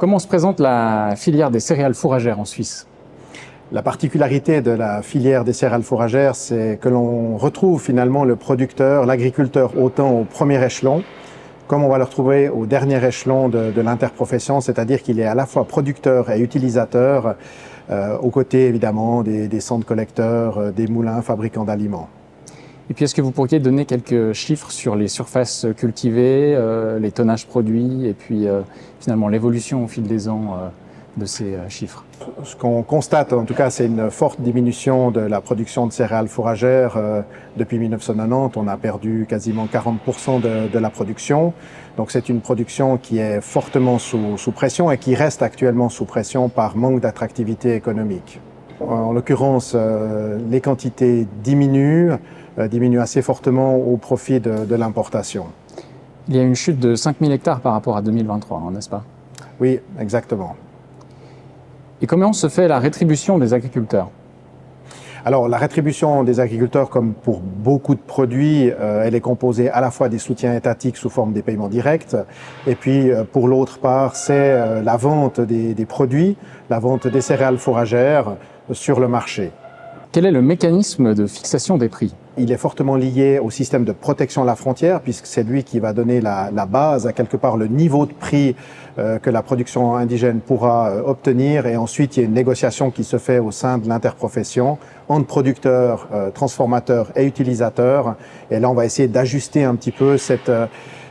Comment se présente la filière des céréales fourragères en Suisse? La particularité de la filière des céréales fourragères, c'est que l'on retrouve finalement le producteur, l'agriculteur autant au premier échelon, comme on va le retrouver au dernier échelon de l'interprofession, c'est-à-dire qu'il est à la fois producteur et utilisateur, aux côtés évidemment des centres collecteurs, des moulins fabricants d'aliments. Et puis est-ce que vous pourriez donner quelques chiffres sur les surfaces cultivées, les tonnages produits et puis finalement l'évolution au fil des ans de ces chiffres? Ce qu'on constate en tout cas, c'est une forte diminution de la production de céréales fourragères. Depuis 1990, on a perdu quasiment 40% de la production. Donc c'est une production qui est fortement sous pression et qui reste actuellement sous pression par manque d'attractivité économique. En l'occurrence, les quantités diminuent assez fortement au profit de l'importation. Il y a une chute de 5000 hectares par rapport à 2023, n'est-ce pas? Oui, exactement. Et comment se fait la rétribution des agriculteurs? Alors, la rétribution des agriculteurs, comme pour beaucoup de produits, elle est composée à la fois des soutiens étatiques sous forme des paiements directs, et puis pour l'autre part, c'est la vente des produits, la vente des céréales fourragères sur le marché. Quel est le mécanisme de fixation des prix? Il est fortement lié au système de protection de la frontière, puisque c'est lui qui va donner la base, à quelque part le niveau de prix que la production indigène pourra obtenir. Et ensuite, il y a une négociation qui se fait au sein de l'interprofession entre producteurs, transformateurs et utilisateurs. Et là, on va essayer d'ajuster un petit peu cette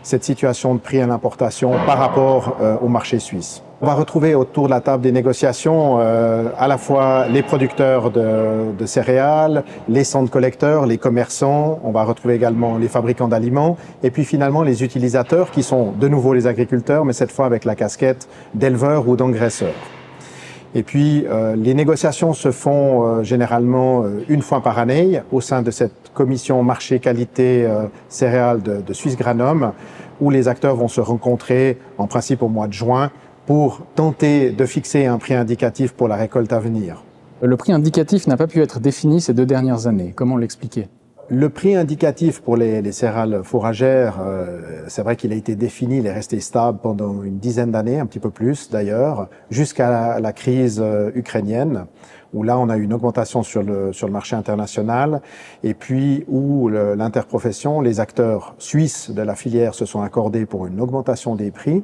situation de prix à l'importation par rapport au marché suisse. On va retrouver autour de la table des négociations à la fois les producteurs de céréales, les centres collecteurs, les commerçants, on va retrouver également les fabricants d'aliments et puis finalement les utilisateurs qui sont de nouveau les agriculteurs, mais cette fois avec la casquette d'éleveurs ou d'engraisseurs. Et puis les négociations se font généralement une fois par année au sein de cette commission marché qualité céréales de Suisse Granum, où les acteurs vont se rencontrer en principe au mois de juin pour tenter de fixer un prix indicatif pour la récolte à venir. Le prix indicatif n'a pas pu être défini ces 2 dernières années. Comment l'expliquer? Le prix indicatif pour les céréales fourragères, c'est vrai qu'il a été défini, il est resté stable pendant une dizaine d'années, un petit peu plus d'ailleurs, jusqu'à la crise ukrainienne, où là on a eu une augmentation sur le marché international, et puis où l'interprofession, les acteurs suisses de la filière se sont accordés pour une augmentation des prix,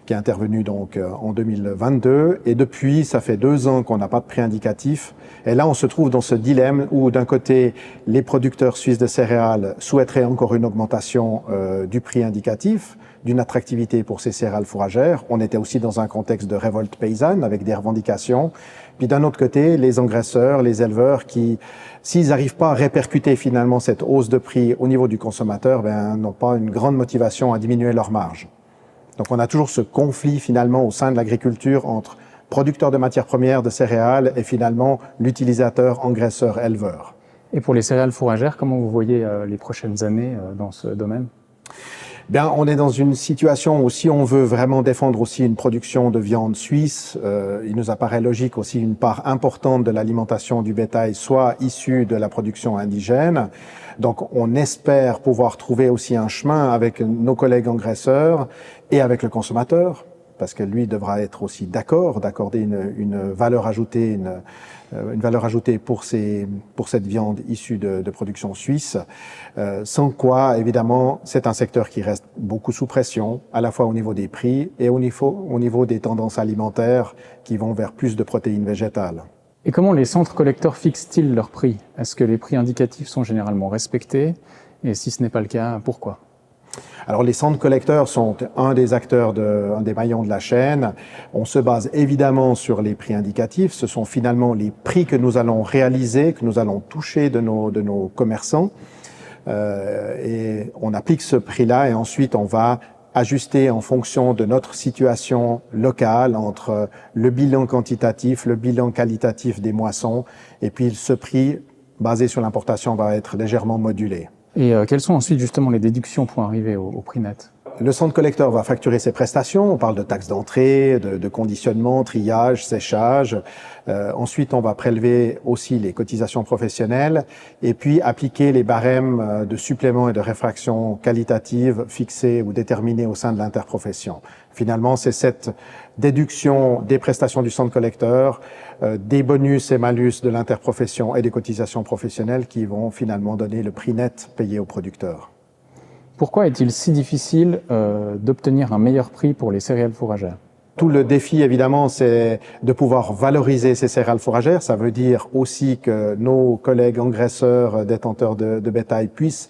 qui est intervenu donc en 2022. Et depuis, ça fait 2 ans qu'on n'a pas de prix indicatif. Et là, on se trouve dans ce dilemme où, d'un côté, les producteurs suisses de céréales souhaiteraient encore une augmentation du prix indicatif, d'une attractivité pour ces céréales fourragères. On était aussi dans un contexte de révolte paysanne avec des revendications. Puis d'un autre côté, les engraisseurs, les éleveurs qui, s'ils n'arrivent pas à répercuter finalement cette hausse de prix au niveau du consommateur, n'ont pas une grande motivation à diminuer leurs marges. Donc on a toujours ce conflit finalement au sein de l'agriculture entre producteurs de matières premières, de céréales et finalement l'utilisateur, engraisseur, éleveur. Et pour les céréales fourragères, comment vous voyez les prochaines années dans ce domaine? Bien, on est dans une situation où si on veut vraiment défendre aussi une production de viande suisse, il nous apparaît logique aussi une part importante de l'alimentation du bétail soit issue de la production indigène. Donc on espère pouvoir trouver aussi un chemin avec nos collègues engraisseurs et avec le consommateur, parce que lui devra être aussi d'accord d'accorder une valeur ajoutée, une valeur ajoutée pour cette viande issue de production suisse, sans quoi, évidemment, c'est un secteur qui reste beaucoup sous pression, à la fois au niveau des prix et au niveau des tendances alimentaires qui vont vers plus de protéines végétales. Et comment les centres collecteurs fixent-ils leurs prix? Est-ce que les prix indicatifs sont généralement respectés? Et si ce n'est pas le cas, pourquoi? Alors les centres collecteurs sont un des acteurs, un des maillons de la chaîne. On se base évidemment sur les prix indicatifs. Ce sont finalement les prix que nous allons réaliser, que nous allons toucher de nos commerçants. Et on applique ce prix-là et ensuite on va ajuster en fonction de notre situation locale entre le bilan quantitatif, le bilan qualitatif des moissons. Et puis ce prix basé sur l'importation va être légèrement modulé. Et quelles sont ensuite justement les déductions pour arriver au prix net? le centre collecteur va facturer ses prestations. On parle de taxes d'entrée, de conditionnement, triage, séchage. Ensuite, on va prélever aussi les cotisations professionnelles et puis appliquer les barèmes de suppléments et de réfraction qualitative fixés ou déterminés au sein de l'interprofession. Finalement, c'est cette déduction des prestations du centre collecteur, des bonus et malus de l'interprofession et des cotisations professionnelles qui vont finalement donner le prix net payé aux producteurs. Pourquoi est-il si difficile d'obtenir un meilleur prix pour les céréales fourragères ? Tout le défi, évidemment, c'est de pouvoir valoriser ces céréales fourragères. Ça veut dire aussi que nos collègues engraisseurs, détenteurs de bétail puissent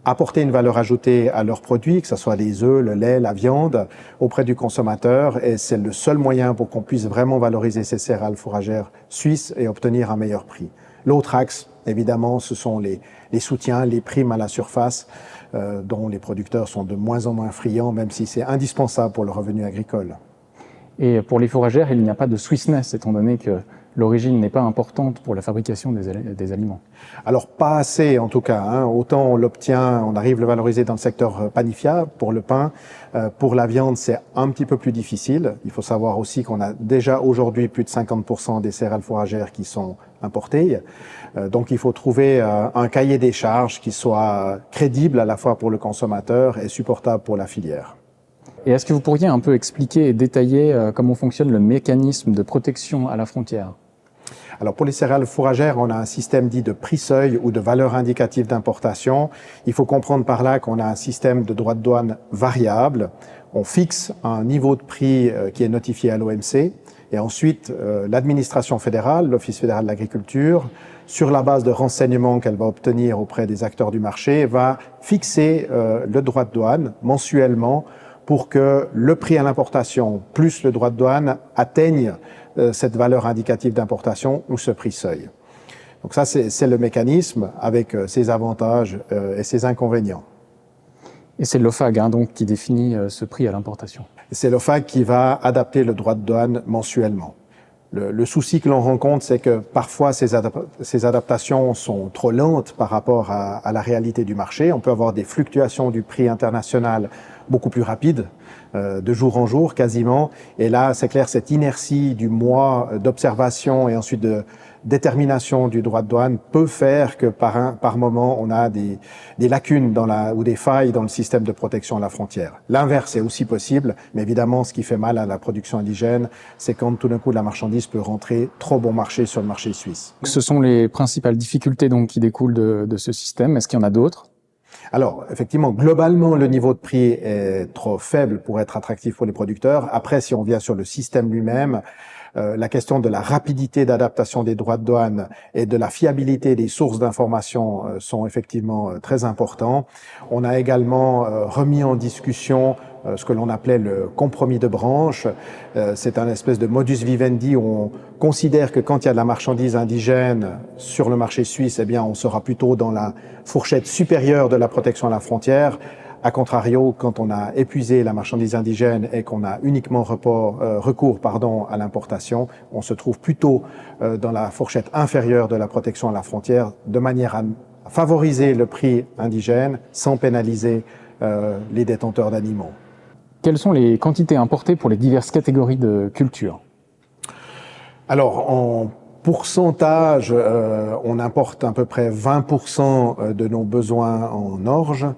apporter une valeur ajoutée à leurs produits, que ce soit les œufs, le lait, la viande, auprès du consommateur. Et c'est le seul moyen pour qu'on puisse vraiment valoriser ces céréales fourragères suisses et obtenir un meilleur prix. L'autre axe, évidemment, ce sont les soutiens, les primes à la surface, dont les producteurs sont de moins en moins friands, même si c'est indispensable pour le revenu agricole. Et pour les fourragères, il n'y a pas de Swissness, étant donné que l'origine n'est pas importante pour la fabrication des aliments. Alors pas assez en tout cas, hein. Autant on l'obtient, on arrive à le valoriser dans le secteur panifiable pour le pain. Pour la viande, c'est un petit peu plus difficile. Il faut savoir aussi qu'on a déjà aujourd'hui plus de 50% des céréales fourragères qui sont importées. Donc il faut trouver un cahier des charges qui soit crédible à la fois pour le consommateur et supportable pour la filière. Et est-ce que vous pourriez un peu expliquer et détailler comment fonctionne le mécanisme de protection à la frontière ? Alors pour les céréales fourragères, on a un système dit de prix seuil ou de valeur indicative d'importation. Il faut comprendre par là qu'on a un système de droits de douane variable. On fixe un niveau de prix qui est notifié à l'OMC et ensuite l'administration fédérale, l'Office fédéral de l'agriculture, sur la base de renseignements qu'elle va obtenir auprès des acteurs du marché, va fixer le droit de douane mensuellement pour que le prix à l'importation plus le droit de douane atteignent cette valeur indicative d'importation ou ce prix seuil. Donc ça, c'est le mécanisme avec ses avantages et ses inconvénients. Et c'est l'OFAG donc, qui définit ce prix à l'importation. C'est l'OFAG qui va adapter le droit de douane mensuellement. Le souci que l'on rencontre, c'est que parfois ces adaptations sont trop lentes par rapport à la réalité du marché. On peut avoir des fluctuations du prix international beaucoup plus rapides, de jour en jour quasiment. Et là, c'est clair, cette inertie du mois d'observation et ensuite de détermination du droit de douane peut faire que par moment, on a des lacunes ou des failles dans le système de protection à la frontière. L'inverse est aussi possible, mais évidemment, ce qui fait mal à la production indigène, c'est quand tout d'un coup la marchandise peut rentrer trop bon marché sur le marché suisse. Ce sont les principales difficultés donc qui découlent de ce système. Est-ce qu'il y en a d'autres ? Alors, effectivement, globalement, le niveau de prix est trop faible pour être attractif pour les producteurs. Après, si on vient sur le système lui-même, la question de la rapidité d'adaptation des droits de douane et de la fiabilité des sources d'information sont effectivement très importants. On a également remis en discussion ce que l'on appelait le compromis de branche. C'est un espèce de modus vivendi où on considère que quand il y a de la marchandise indigène sur le marché suisse, eh bien, on sera plutôt dans la fourchette supérieure de la protection à la frontière. A contrario, quand on a épuisé la marchandise indigène et qu'on a uniquement recours à l'importation, on se trouve plutôt dans la fourchette inférieure de la protection à la frontière, de manière à favoriser le prix indigène sans pénaliser les détenteurs d'animaux. Quelles sont les quantités importées pour les diverses catégories de cultures ? Alors, en pourcentage, on importe à peu près 20% de nos besoins en orge,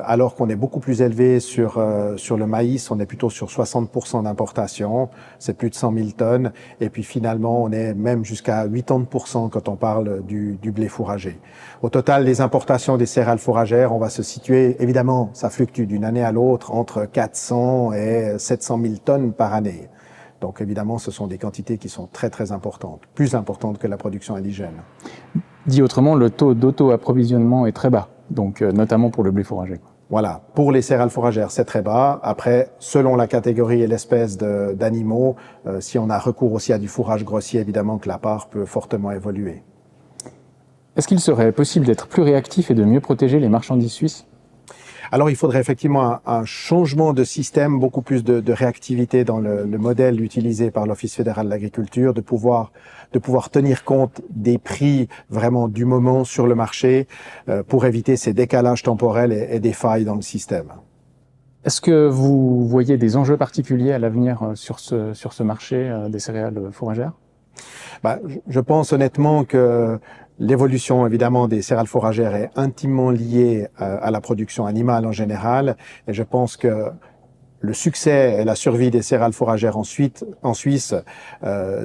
alors qu'on est beaucoup plus élevé sur le maïs, on est plutôt sur 60% d'importation, c'est plus de 100 000 tonnes, et puis finalement on est même jusqu'à 80% quand on parle du blé fourragé. Au total, les importations des céréales fourragères, on va se situer, évidemment, ça fluctue d'une année à l'autre, entre 400 et 700 000 tonnes par année. Donc évidemment, ce sont des quantités qui sont très très importantes, plus importantes que la production indigène. Dit autrement, le taux d'auto-approvisionnement est très bas, donc notamment pour le blé fourragé. Voilà, pour les céréales fourragères, c'est très bas. Après, selon la catégorie et l'espèce d'animaux, si on a recours aussi à du fourrage grossier, évidemment que la part peut fortement évoluer. Est-ce qu'il serait possible d'être plus réactif et de mieux protéger les marchandises suisses ? Alors, il faudrait effectivement un changement de système, beaucoup plus de réactivité dans le modèle utilisé par l'Office fédéral de l'agriculture, de pouvoir tenir compte des prix vraiment du moment sur le marché pour éviter ces décalages temporels et des failles dans le système. Est-ce que vous voyez des enjeux particuliers à l'avenir sur ce marché des céréales fourragères? Je pense honnêtement que l'évolution évidemment des céréales fourragères est intimement liée à la production animale en général, et je pense que le succès et la survie des céréales fourragères en Suisse,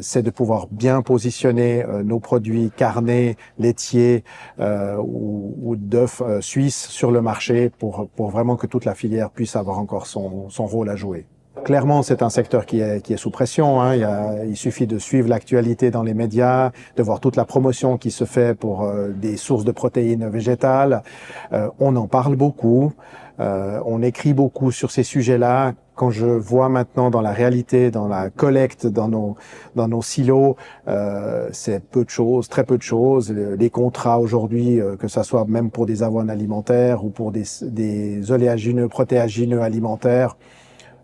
c'est de pouvoir bien positionner nos produits carnés, laitiers ou d'œufs suisses sur le marché pour vraiment que toute la filière puisse avoir encore son rôle à jouer. Clairement, c'est un secteur qui est sous pression, hein. Il suffit de suivre l'actualité dans les médias, de voir toute la promotion qui se fait pour des sources de protéines végétales. On en parle beaucoup, on écrit beaucoup sur ces sujets-là. Quand je vois maintenant dans la réalité, dans la collecte, dans nos silos, c'est peu de choses, très peu de choses. Les contrats aujourd'hui, que ça soit même pour des avoines alimentaires ou pour des oléagineux, protéagineux alimentaires,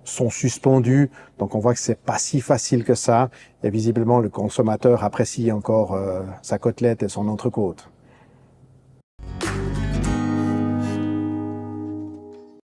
sont suspendus, donc on voit que c'est pas si facile que ça, et visiblement le consommateur apprécie encore sa côtelette et son entrecôte.